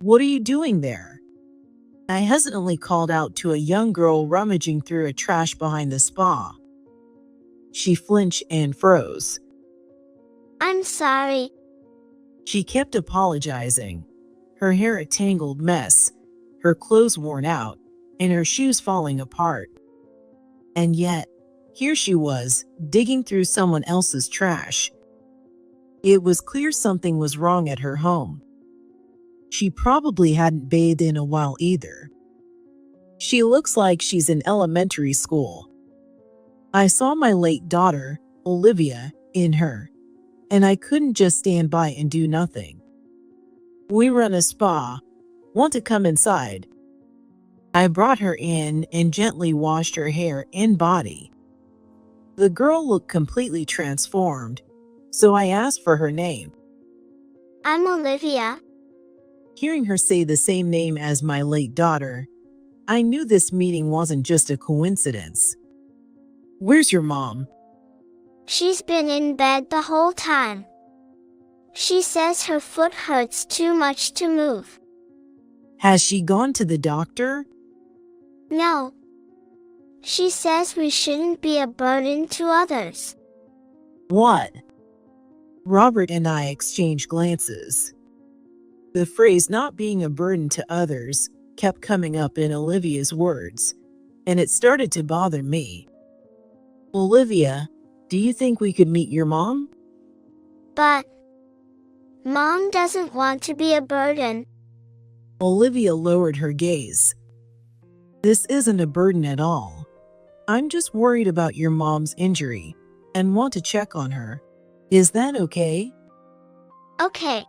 What are you doing there? I hesitantly called out to a young girl rummaging through a trash behind the spa. She flinched and froze. I'm sorry. She kept apologizing, her hair a tangled mess, her clothes worn out, and her shoes falling apart. And yet, here she was, digging through someone else's trash. It was clear something was wrong at her home. She probably hadn't bathed in a while either. She looks like she's in elementary school. I saw my late daughter, Olivia, in her, and I couldn't just stand by and do nothing. We run a spa. Want to come inside? I brought her in and gently washed her hair and body. The girl looked completely transformed, so I asked for her name. I'm Olivia. Hearing her say the same name as my late daughter, I knew this meeting wasn't just a coincidence. Where's your mom? She's been in bed the whole time. She says her foot hurts too much to move. Has she gone to the doctor? No. She says we shouldn't be a burden to others. What? Robert and I exchanged glances. The phrase not being a burden to others kept coming up in Olivia's words, and it started to bother me. Olivia, do you think we could meet your mom? But Mom doesn't want to be a burden. Olivia lowered her gaze. This isn't a burden at all. I'm just worried about your mom's injury and want to check on her. Is that okay? Okay.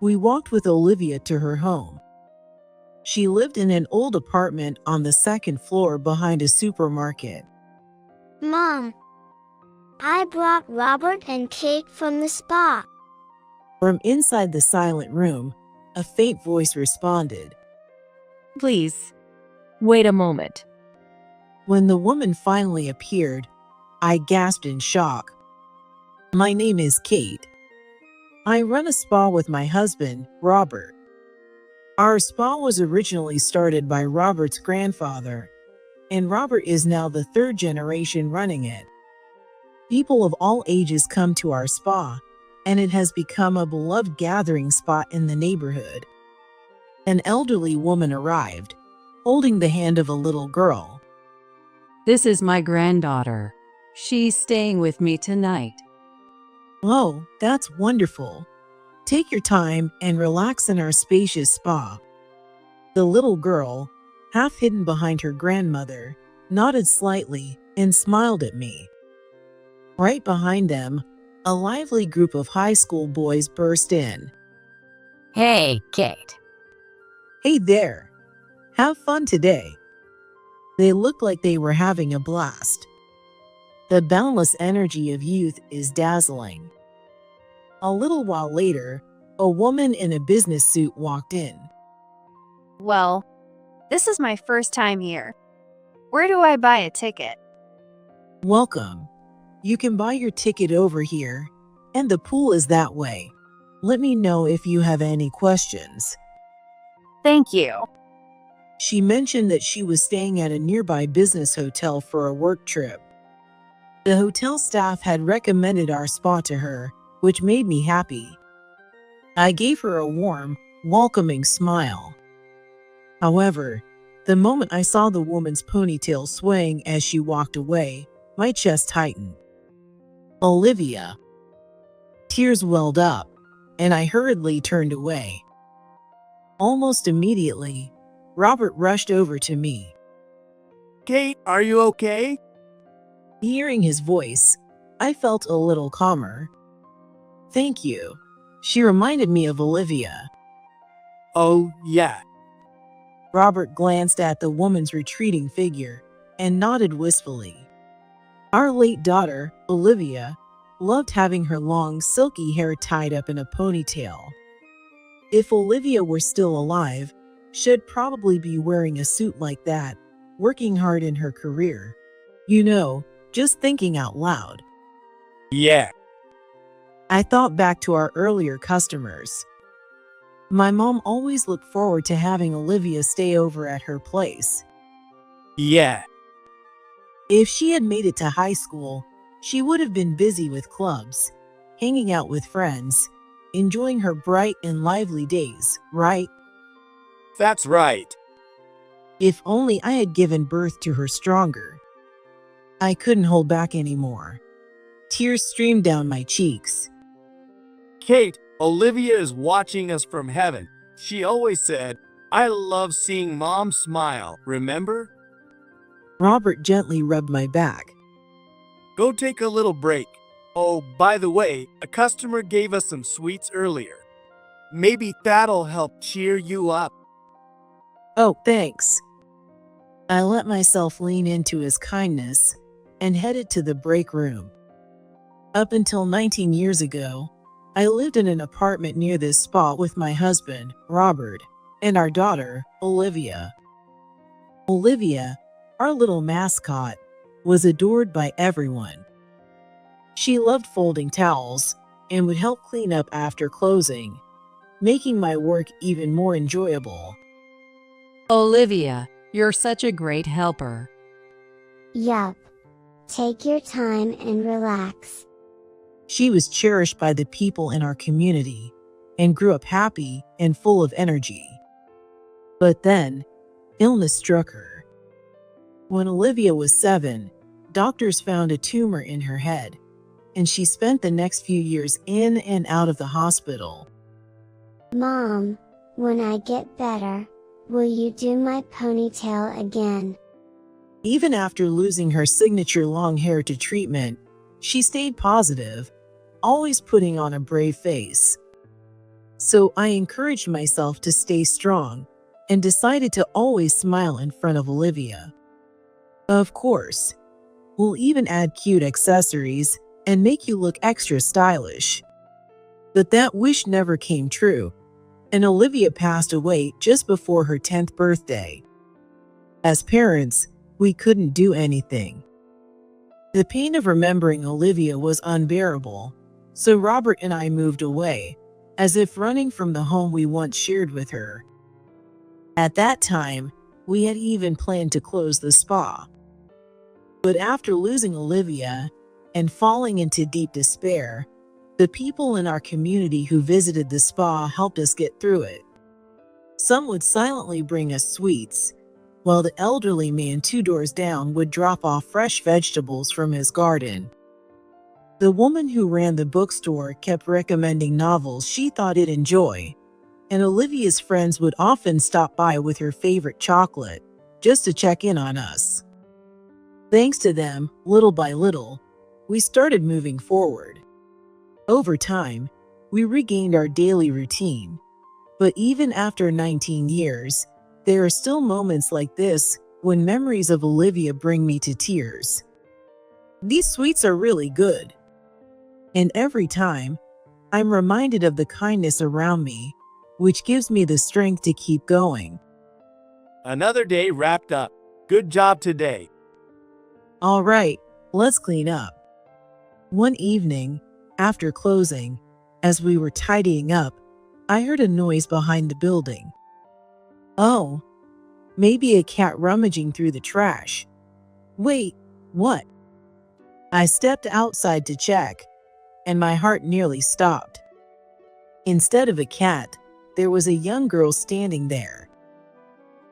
We walked with Olivia to her home. She lived in an old apartment on the second floor behind a supermarket. Mom, I brought Robert and Kate from the spa. From inside the silent room, a faint voice responded. Please, wait a moment. When the woman finally appeared, I gasped in shock. My name is Kate. I run a spa with my husband, Robert. Our spa was originally started by Robert's grandfather, and Robert is now the third generation running it. People of all ages come to our spa, and it has become a beloved gathering spot in the neighborhood. An elderly woman arrived, holding the hand of a little girl. This is my granddaughter. She's staying with me tonight. Oh, that's wonderful. Take your time and relax in our spacious spa. The little girl, half hidden behind her grandmother, nodded slightly and smiled at me. Right behind them, a lively group of high school boys burst in. Hey, Kate. Hey there. Have fun today. They looked like they were having a blast. The boundless energy of youth is dazzling. A little while later, a woman in a business suit walked in. Well, this is my first time here. Where do I buy a ticket? Welcome. You can buy your ticket over here, and the pool is that way. Let me know if you have any questions. Thank you. She mentioned that she was staying at a nearby business hotel for a work trip. The hotel staff had recommended our spa to her, which made me happy. I gave her a warm, welcoming smile. However, the moment I saw the woman's ponytail swaying as she walked away, my chest tightened. Olivia. Tears welled up, and I hurriedly turned away. Almost immediately, Robert rushed over to me. Kate, are you okay? Hearing his voice, I felt a little calmer. Thank you. She reminded me of Olivia. Oh, yeah. Robert glanced at the woman's retreating figure and nodded wistfully. Our late daughter, Olivia, loved having her long, silky hair tied up in a ponytail. If Olivia were still alive, she'd probably be wearing a suit like that, working hard in her career. You know, just thinking out loud. Yeah. I thought back to our earlier customers. My mom always looked forward to having Olivia stay over at her place. Yeah. If she had made it to high school, she would have been busy with clubs, hanging out with friends, enjoying her bright and lively days, right? That's right. If only I had given birth to her stronger. I couldn't hold back anymore. Tears streamed down my cheeks. Kate, Olivia is watching us from heaven. She always said, I love seeing Mom smile, remember? Robert gently rubbed my back. Go take a little break. Oh, by the way, a customer gave us some sweets earlier. Maybe that'll help cheer you up. Oh, thanks. I let myself lean into his kindness and headed to the break room. Up until 19 years ago, I lived in an apartment near this spa with my husband, Robert, and our daughter, Olivia. Olivia, our little mascot, was adored by everyone. She loved folding towels and would help clean up after closing, making my work even more enjoyable. Olivia, you're such a great helper. Yup. Take your time and relax. She was cherished by the people in our community and grew up happy and full of energy. But then, illness struck her. When Olivia was 7, doctors found a tumor in her head, and she spent the next few years in and out of the hospital. Mom, when I get better, will you do my ponytail again? Even after losing her signature long hair to treatment, she stayed positive, always putting on a brave face. So I encouraged myself to stay strong and decided to always smile in front of Olivia. Of course, we'll even add cute accessories and make you look extra stylish. But that wish never came true, and Olivia passed away just before her 10th birthday. As parents, we couldn't do anything. The pain of remembering Olivia was unbearable, so Robert and I moved away, as if running from the home we once shared with her. At that time, we had even planned to close the spa. But after losing Olivia and falling into deep despair, the people in our community who visited the spa helped us get through it. Some would silently bring us sweets, while the elderly man 2 doors down would drop off fresh vegetables from his garden. The woman who ran the bookstore kept recommending novels she thought it'd enjoy, and Olivia's friends would often stop by with her favorite chocolate, just to check in on us. Thanks to them, little by little, we started moving forward. Over time, we regained our daily routine, but even after 19 years, there are still moments like this when memories of Olivia bring me to tears. These sweets are really good. And every time, I'm reminded of the kindness around me, which gives me the strength to keep going. Another day wrapped up. Good job today. All right, let's clean up. One evening, after closing, as we were tidying up, I heard a noise behind the building. Oh, maybe a cat rummaging through the trash. Wait, what? I stepped outside to check, and my heart nearly stopped. Instead of a cat, there was a young girl standing there.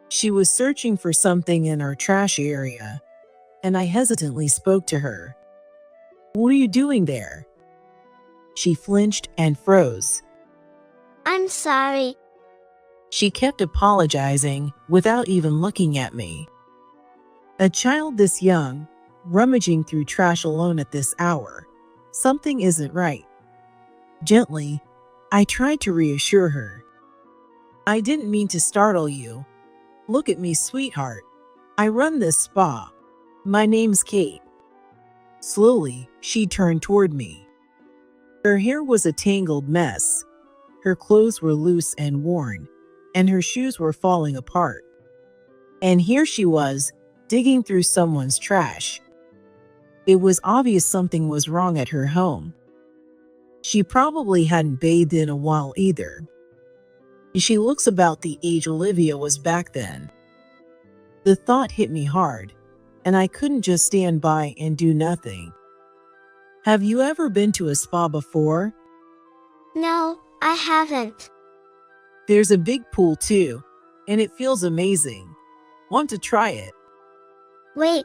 She was searching for something in our trash area, and I hesitantly spoke to her. "What are you doing there?" She flinched and froze. I'm sorry. She kept apologizing without even looking at me. A child this young, rummaging through trash alone at this hour. Something isn't right. Gently, I tried to reassure her. "I didn't mean to startle you. Look at me, sweetheart. I run this spa. My name's Kate." Slowly, she turned toward me. Her hair was a tangled mess. Her clothes were loose and worn, and her shoes were falling apart. And here she was, digging through someone's trash. It was obvious something was wrong at her home. She probably hadn't bathed in a while either. She looks about the age Olivia was back then. The thought hit me hard, and I couldn't just stand by and do nothing. Have you ever been to a spa before? No, I haven't. There's a big pool too, and it feels amazing. Want to try it? Wait.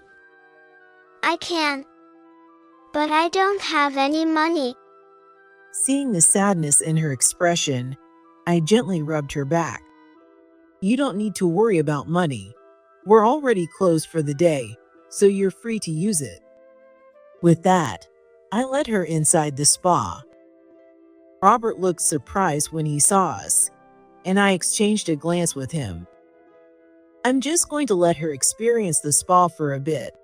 I can. But I don't have any money. Seeing the sadness in her expression, I gently rubbed her back. You don't need to worry about money. We're already closed for the day, so you're free to use it. With that, I led her inside the spa. Robert looked surprised when he saw us, and I exchanged a glance with him. I'm just going to let her experience the spa for a bit.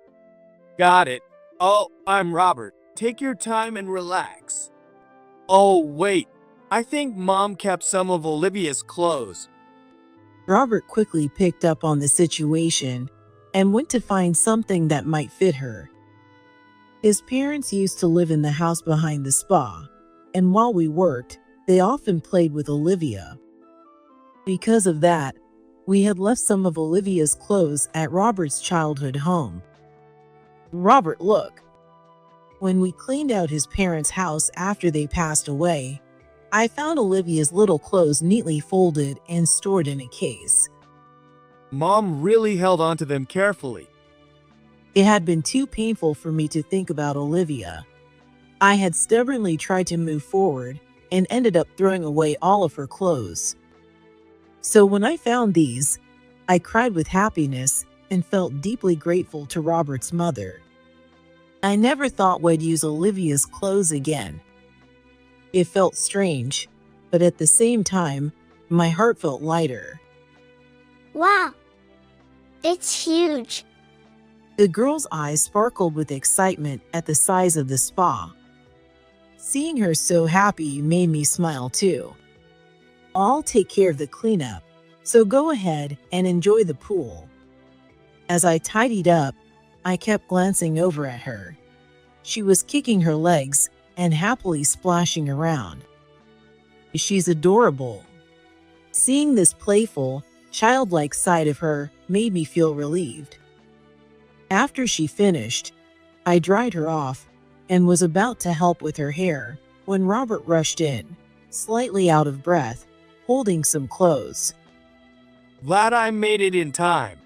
Got it. Oh, I'm Robert. Take your time and relax. Oh, wait. I think Mom kept some of Olivia's clothes. Robert quickly picked up on the situation and went to find something that might fit her. His parents used to live in the house behind the spa, and while we worked, they often played with Olivia. Because of that, we had left some of Olivia's clothes at Robert's childhood home. Robert, look. When we cleaned out his parents' house after they passed away, I found Olivia's little clothes neatly folded and stored in a case. Mom really held onto them carefully. It had been too painful for me to think about Olivia. I had stubbornly tried to move forward and ended up throwing away all of her clothes. So when I found these, I cried with happiness and felt deeply grateful to Robert's mother. I never thought we'd use Olivia's clothes again. It felt strange, but at the same time, my heart felt lighter. Wow. It's huge. The girl's eyes sparkled with excitement at the size of the spa. Seeing her so happy made me smile too. I'll take care of the cleanup, so go ahead and enjoy the pool. As I tidied up, I kept glancing over at her. She was kicking her legs and happily splashing around. She's adorable. Seeing this playful, childlike side of her made me feel relieved. After she finished, I dried her off and was about to help with her hair when Robert rushed in, slightly out of breath, holding some clothes. Glad I made it in time.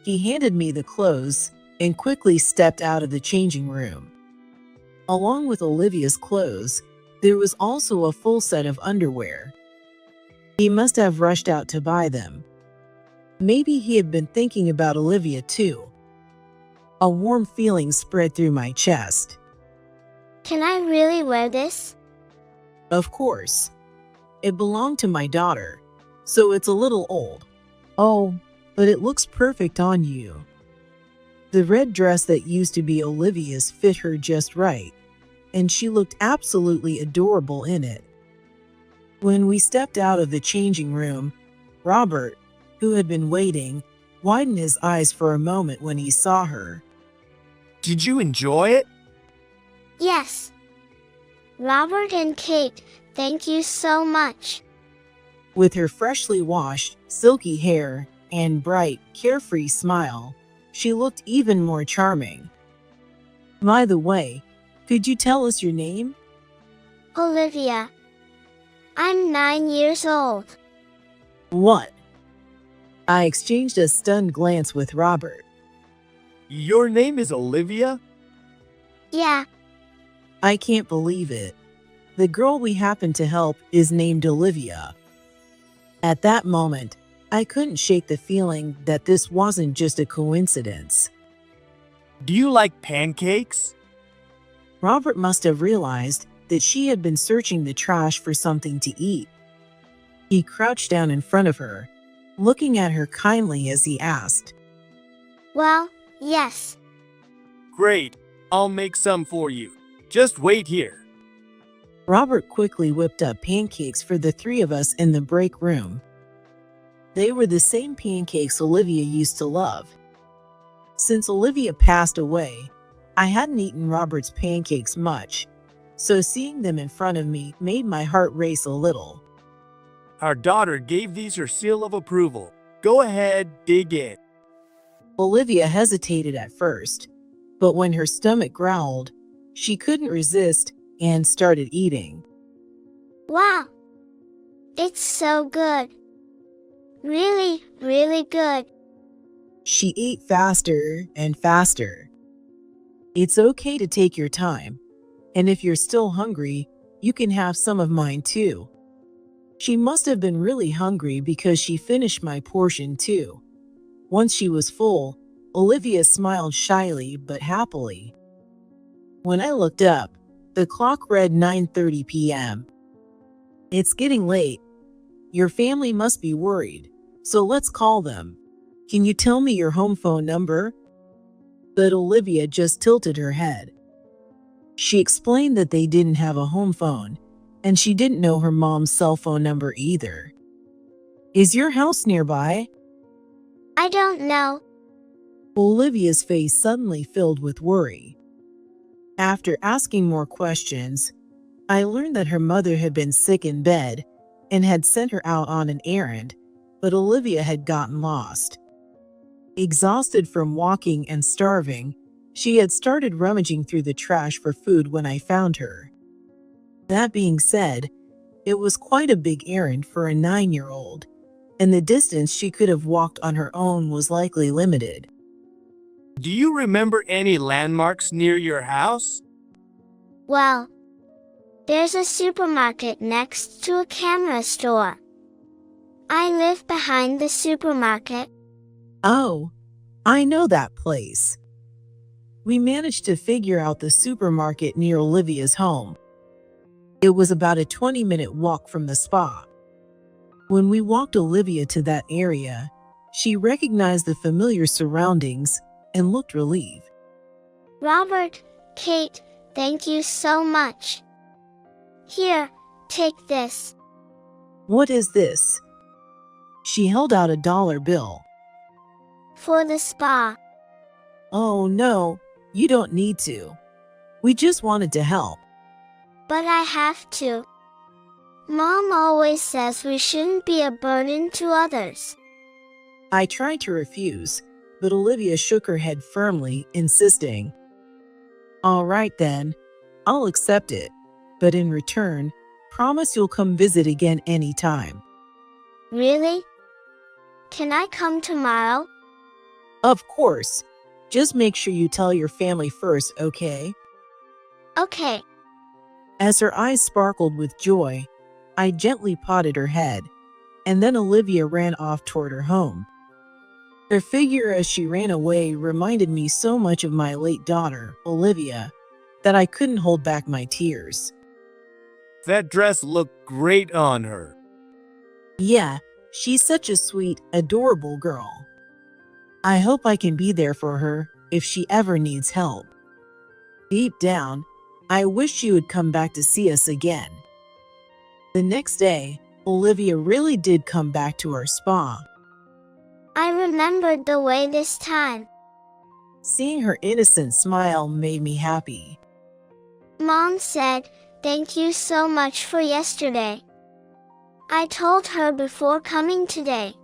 He handed me the clothes and quickly stepped out of the changing room. Along with Olivia's clothes, there was also a full set of underwear. He must have rushed out to buy them. Maybe he had been thinking about Olivia too. A warm feeling spread through my chest. Can I really wear this? Of course. It belonged to my daughter, so it's a little old. Oh, but it looks perfect on you. The red dress that used to be Olivia's fit her just right, and she looked absolutely adorable in it. When we stepped out of the changing room, Robert, who had been waiting, widened his eyes for a moment when he saw her. Did you enjoy it? Yes. Robert and Kate, thank you so much. With her freshly washed, silky hair and bright, carefree smile, she looked even more charming. By the way, could you tell us your name? Olivia. I'm 9 years old. What? I exchanged a stunned glance with Robert. Your name is Olivia? Yeah. I can't believe it. The girl we happen to help is named Olivia. At that moment, I couldn't shake the feeling that this wasn't just a coincidence. Do you like pancakes? Robert must have realized that she had been searching the trash for something to eat. He crouched down in front of her, looking at her kindly as he asked. Well, yes. Great. I'll make some for you. Just wait here. Robert quickly whipped up pancakes for the three of us in the break room. They were the same pancakes Olivia used to love. Since Olivia passed away, I hadn't eaten Robert's pancakes much, so seeing them in front of me made my heart race a little. Our daughter gave these her seal of approval. Go ahead, dig in. Olivia hesitated at first, but when her stomach growled, she couldn't resist and started eating. Wow! It's so good. Really, really good. She ate faster and faster. It's okay to take your time, and if you're still hungry, you can have some of mine too. She must have been really hungry because she finished my portion too. Once she was full, Olivia smiled shyly but happily. When I looked up, the clock read 9:30 p.m. It's getting late. Your family must be worried, so let's call them. Can you tell me your home phone number? But Olivia just tilted her head. She explained that they didn't have a home phone, and she didn't know her mom's cell phone number either. Is your house nearby? I don't know. Olivia's face suddenly filled with worry. After asking more questions, I learned that her mother had been sick in bed and had sent her out on an errand, but Olivia had gotten lost. Exhausted from walking and starving, she had started rummaging through the trash for food when I found her. That being said, it was quite a big errand for a 9-year-old, and the distance she could have walked on her own was likely limited. Do you remember any landmarks near your house? Well, there's a supermarket next to a camera store. I live behind the supermarket. Oh, I know that place. We managed to figure out the supermarket near Olivia's home. It was about a 20-minute walk from the spa. When we walked Olivia to that area, she recognized the familiar surroundings and looked relieved. Robert, Kate, thank you so much. Here, take this. What is this? She held out a dollar bill. For the spa. Oh no, you don't need to. We just wanted to help. But I have to. Mom always says we shouldn't be a burden to others. I tried to refuse, but Olivia shook her head firmly, insisting, "All right then, I'll accept it, but in return, promise you'll come visit again anytime." Really? Can I come tomorrow? Of course. Just make sure you tell your family first, okay? Okay. As her eyes sparkled with joy, I gently patted her head, and then Olivia ran off toward her home. Her figure as she ran away reminded me so much of my late daughter, Olivia, that I couldn't hold back my tears. That dress looked great on her. Yeah, she's such a sweet, adorable girl. I hope I can be there for her if she ever needs help. Deep down, I wish she would come back to see us again. The next day, Olivia really did come back to our spa. I remembered the way this time. Seeing her innocent smile made me happy. Mom said, thank you so much for yesterday. I told her before coming today.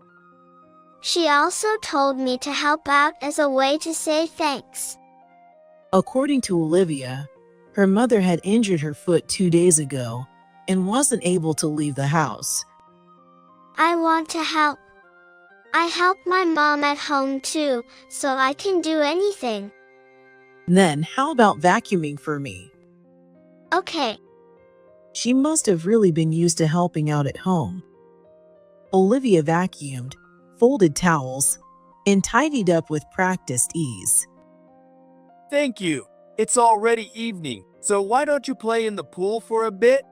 She also told me to help out as a way to say thanks. According to Olivia, her mother had injured her foot 2 days ago and wasn't able to leave the house. I want to help. I help my mom at home too, so I can do anything. Then how about vacuuming for me? Okay. She must have really been used to helping out at home. Olivia vacuumed, folded towels, and tidied up with practiced ease. Thank you. It's already evening, so why don't you play in the pool for a bit?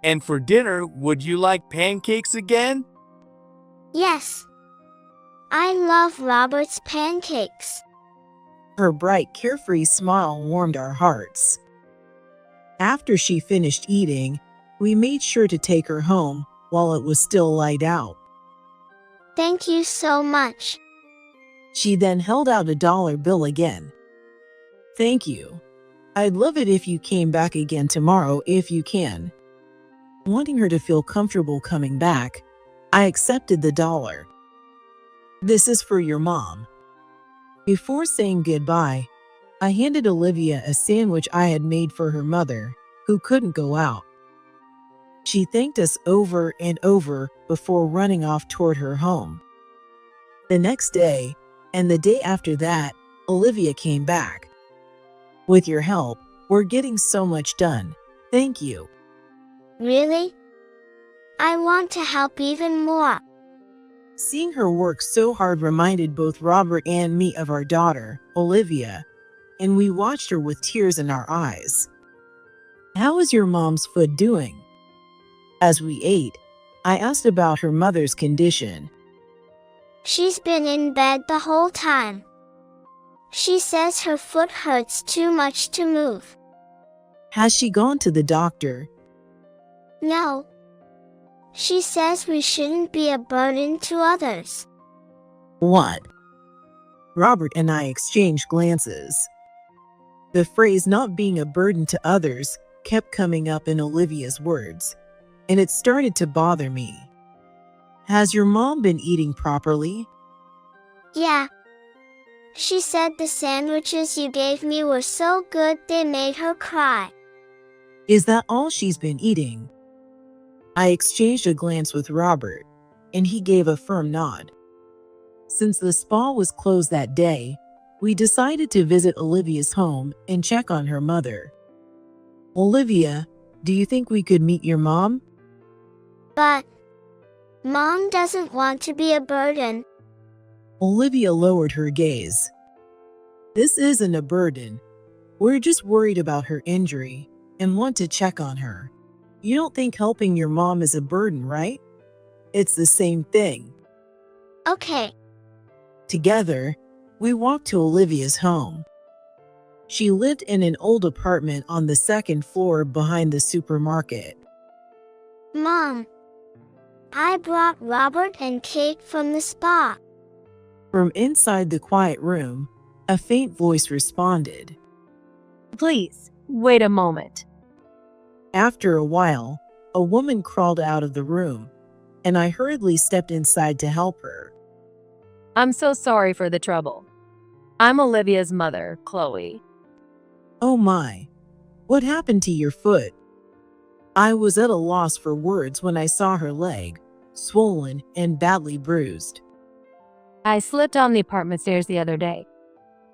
And for dinner, would you like pancakes again? Yes. I love Robert's pancakes. Her bright, carefree smile warmed our hearts. After she finished eating, we made sure to take her home while it was still light out. Thank you so much. She then held out a dollar bill again. Thank you. I'd love it if you came back again tomorrow if you can. Wanting her to feel comfortable coming back, I accepted the dollar. This is for your mom. Before saying goodbye, I handed Olivia a sandwich I had made for her mother, who couldn't go out. She thanked us over and over before running off toward her home. The next day, and the day after that, Olivia came back. With your help, we're getting so much done. Thank you. Really? I want to help even more. Seeing her work so hard reminded both Robert and me of our daughter, Olivia, and we watched her with tears in our eyes. How is your mom's foot doing? As we ate, I asked about her mother's condition. She's been in bed the whole time. She says her foot hurts too much to move. Has she gone to the doctor? No. She says we shouldn't be a burden to others. What? Robert and I exchanged glances. The phrase not being a burden to others kept coming up in Olivia's words, and it started to bother me. Has your mom been eating properly? Yeah. She said the sandwiches you gave me were so good they made her cry. Is that all she's been eating? I exchanged a glance with Robert, and he gave a firm nod. Since the spa was closed that day, we decided to visit Olivia's home and check on her mother. Olivia, do you think we could meet your mom? But Mom doesn't want to be a burden. Olivia lowered her gaze. This isn't a burden. We're just worried about her injury and want to check on her. You don't think helping your mom is a burden, right? It's the same thing. Okay. Together, we walked to Olivia's home. She lived in an old apartment on the second floor behind the supermarket. Mom, I brought Robert and Kate from the spa. From inside the quiet room, a faint voice responded. Please, wait a moment. After a while, a woman crawled out of the room, and I hurriedly stepped inside to help her. I'm so sorry for the trouble. I'm Olivia's mother, Chloe. Oh my, what happened to your foot? I was at a loss for words when I saw her leg, swollen and badly bruised. I slipped on the apartment stairs the other day.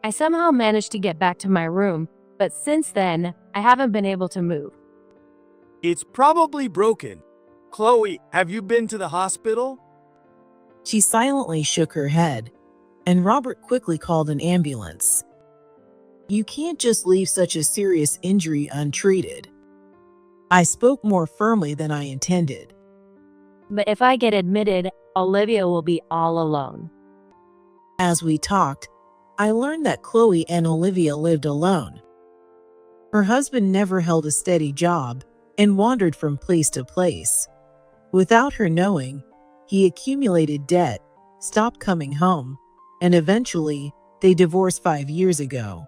I somehow managed to get back to my room, but since then, I haven't been able to move. It's probably broken. Chloe, have you been to the hospital? She silently shook her head, and Robert quickly called an ambulance. You can't just leave such a serious injury untreated. I spoke more firmly than I intended. But if I get admitted, Olivia will be all alone. As we talked, I learned that Chloe and Olivia lived alone. Her husband never held a steady job and wandered from place to place. Without her knowing, he accumulated debt, stopped coming home, and eventually, they divorced 5 years ago.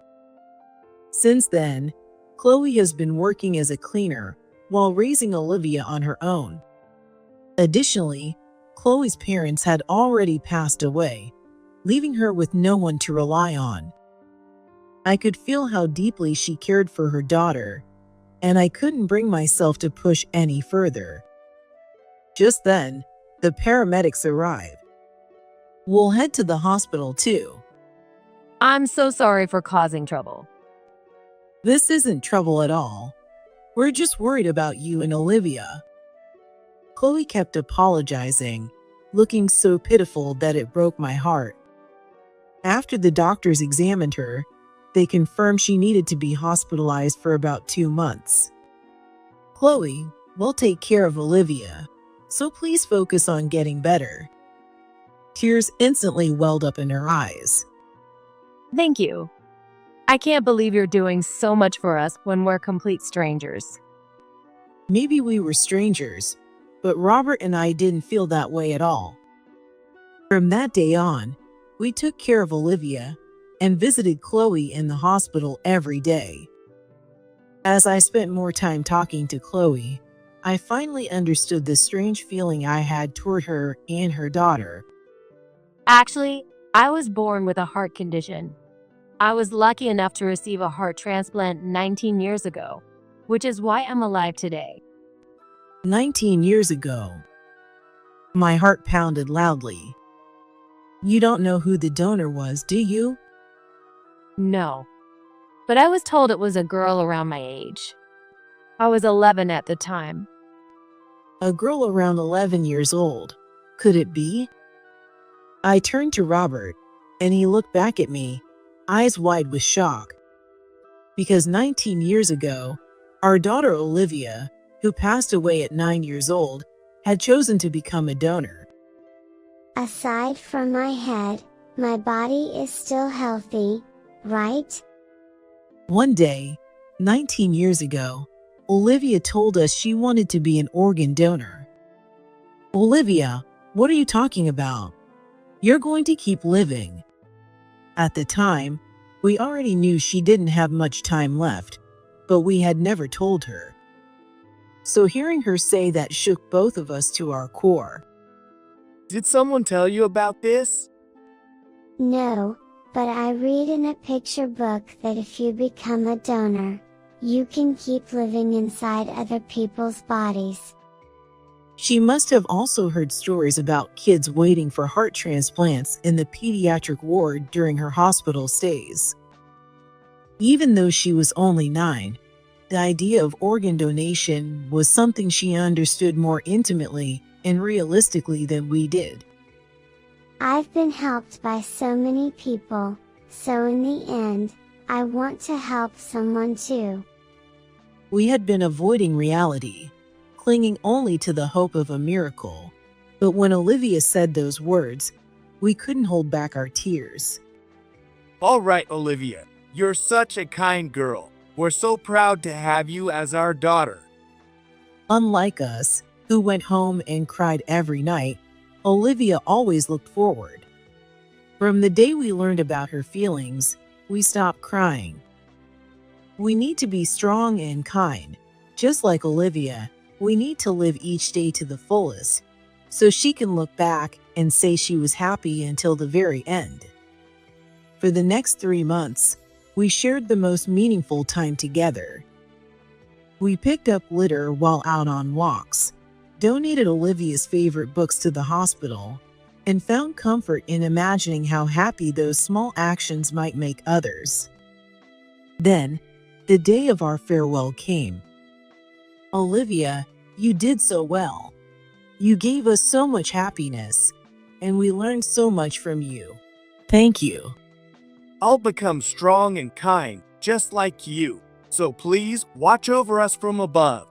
Since then, Chloe has been working as a cleaner while raising Olivia on her own. Additionally, Chloe's parents had already passed away, leaving her with no one to rely on. I could feel how deeply she cared for her daughter, and I couldn't bring myself to push any further. Just then, the paramedics arrived. We'll head to the hospital too. I'm so sorry for causing trouble. This isn't trouble at all. We're just worried about you and Olivia. Chloe kept apologizing, looking so pitiful that it broke my heart. After the doctors examined her, they confirmed she needed to be hospitalized for about 2 months. Chloe, we'll take care of Olivia, so please focus on getting better. Tears instantly welled up in her eyes. Thank you. I can't believe you're doing so much for us when we're complete strangers. Maybe we were strangers, but Robert and I didn't feel that way at all. From that day on, we took care of Olivia and visited Chloe in the hospital every day. As I spent more time talking to Chloe, I finally understood the strange feeling I had toward her and her daughter. Actually, I was born with a heart condition. I was lucky enough to receive a heart transplant 19 years ago, which is why I'm alive today. 19 years ago. My heart pounded loudly. You don't know who the donor was, do you? No, but I was told it was a girl around my age. I was 11 at the time. A girl around 11 years old. Could it be? I turned to Robert, and he looked back at me, eyes wide with shock. Because 19 years ago, our daughter Olivia, who passed away at 9 years old, had chosen to become a donor. Aside from my head, my body is still healthy, right? One day, 19 years ago, Olivia told us she wanted to be an organ donor. Olivia, what are you talking about? You're going to keep living. At the time, we already knew she didn't have much time left, but we had never told her. So hearing her say that shook both of us to our core. Did someone tell you about this? No, but I read in a picture book that if you become a donor, you can keep living inside other people's bodies. She must have also heard stories about kids waiting for heart transplants in the pediatric ward during her hospital stays. Even though she was only 9, the idea of organ donation was something she understood more intimately and realistically than we did. I've been helped by so many people, so in the end, I want to help someone too. We had been avoiding reality, clinging only to the hope of a miracle. But when Olivia said those words, we couldn't hold back our tears. All right, Olivia, you're such a kind girl. We're so proud to have you as our daughter. Unlike us, who went home and cried every night, Olivia always looked forward. From the day we learned about her feelings, we stopped crying. We need to be strong and kind. Just like Olivia, we need to live each day to the fullest, so she can look back and say she was happy until the very end. For the next 3 months, we shared the most meaningful time together. We picked up litter while out on walks, donated Olivia's favorite books to the hospital, and found comfort in imagining how happy those small actions might make others. Then, the day of our farewell came. Olivia, you did so well. You gave us so much happiness, and we learned so much from you. Thank you. I'll become strong and kind, just like you. So please, watch over us from above.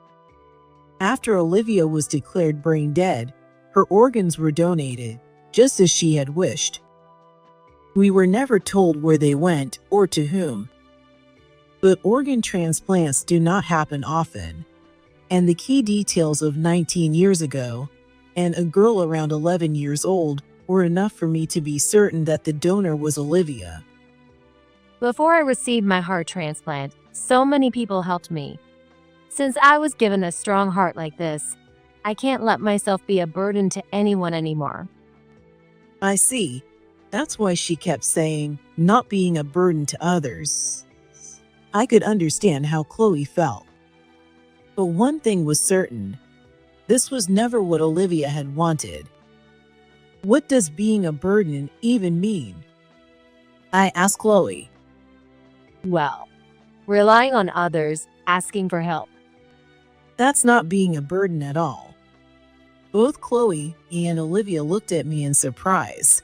After Olivia was declared brain dead, her organs were donated, just as she had wished. We were never told where they went or to whom. But organ transplants do not happen often, and the key details of 19 years ago and a girl around 11 years old were enough for me to be certain that the donor was Olivia. Before I received my heart transplant, so many people helped me. Since I was given a strong heart like this, I can't let myself be a burden to anyone anymore. I see. That's why she kept saying, not being a burden to others. I could understand how Chloe felt. But one thing was certain. This was never what Olivia had wanted. What does being a burden even mean? I asked Chloe. Well, relying on others, asking for help. That's not being a burden at all. Both Chloe and Olivia looked at me in surprise.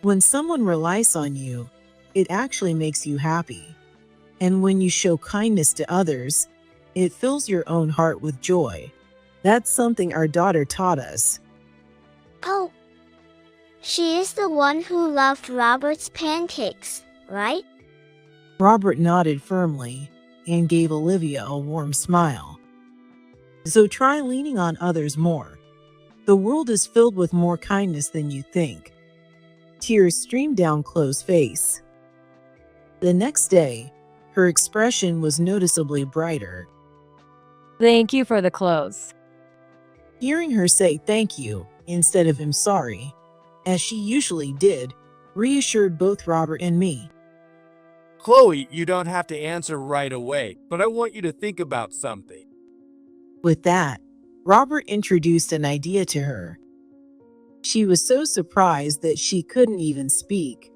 When someone relies on you, it actually makes you happy. And when you show kindness to others, it fills your own heart with joy. That's something our daughter taught us. Oh, she is the one who loved Robert's pancakes, right? Robert nodded firmly and gave Olivia a warm smile. So try leaning on others more. The world is filled with more kindness than you think. Tears streamed down Chloe's face. The next day, her expression was noticeably brighter. Thank you for the clothes. Hearing her say thank you instead of I'm sorry, as she usually did, reassured both Robert and me. Chloe, you don't have to answer right away, but I want you to think about something. With that, Robert introduced an idea to her. She was so surprised that she couldn't even speak.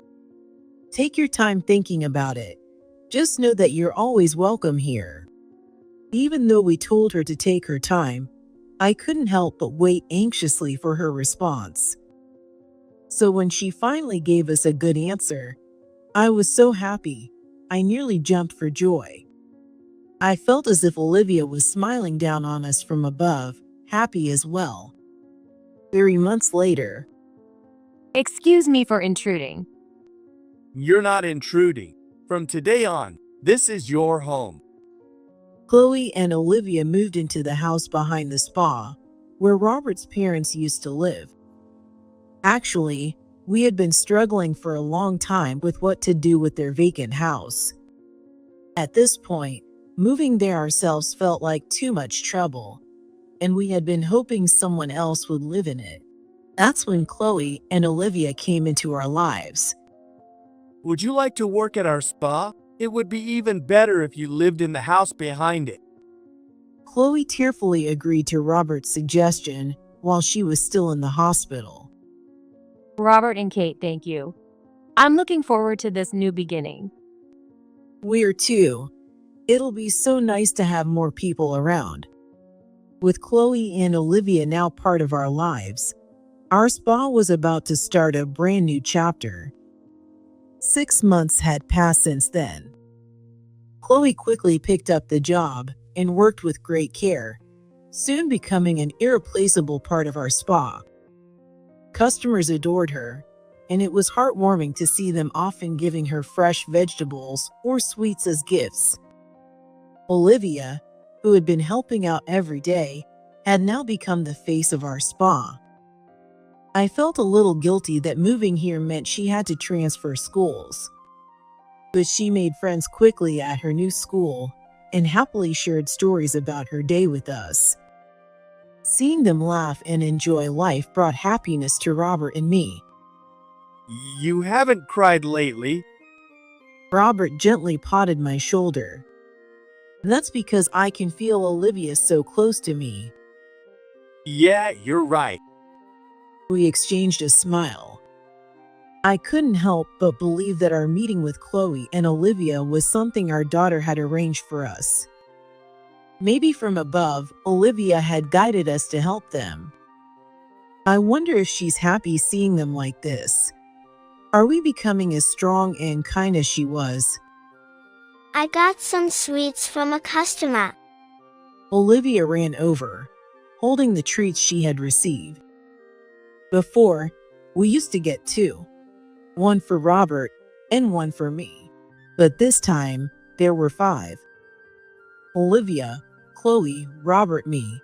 Take your time thinking about it. Just know that you're always welcome here. Even though we told her to take her time, I couldn't help but wait anxiously for her response. So when she finally gave us a good answer, I was so happy, I nearly jumped for joy. I felt as if Olivia was smiling down on us from above, happy as well. 3 months later. Excuse me for intruding. You're not intruding. From today on, this is your home. Chloe and Olivia moved into the house behind the spa, where Robert's parents used to live. Actually, we had been struggling for a long time with what to do with their vacant house. At this point, moving there ourselves felt like too much trouble, and we had been hoping someone else would live in it. That's when Chloe and Olivia came into our lives. Would you like to work at our spa? It would be even better if you lived in the house behind it. Chloe tearfully agreed to Robert's suggestion while she was still in the hospital. Robert and Kate, thank you. I'm looking forward to this new beginning. We're too. It'll be so nice to have more people around. With Chloe and Olivia now part of our lives, our spa was about to start a brand new chapter. 6 months had passed since then. Chloe quickly picked up the job and worked with great care, soon becoming an irreplaceable part of our spa. Customers adored her, and it was heartwarming to see them often giving her fresh vegetables or sweets as gifts. Olivia, who had been helping out every day, had now become the face of our spa. I felt a little guilty that moving here meant she had to transfer schools. But she made friends quickly at her new school and happily shared stories about her day with us. Seeing them laugh and enjoy life brought happiness to Robert and me. You haven't cried lately. Robert gently patted my shoulder. That's because I can feel Olivia so close to me. Yeah, you're right. We exchanged a smile. I couldn't help but believe that our meeting with Chloe and Olivia was something our daughter had arranged for us. Maybe from above, Olivia had guided us to help them. I wonder if she's happy seeing them like this. Are we becoming as strong and kind as she was? I got some sweets from a customer. Olivia ran over, holding the treats she had received. Before, we used to get 2. One for Robert and one for me. But this time, there were 5. Olivia, Chloe, Robert, me.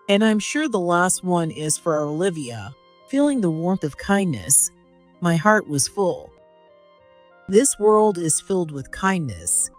And I'm sure the last one is for Olivia. Feeling the warmth of kindness, my heart was full. This world is filled with kindness,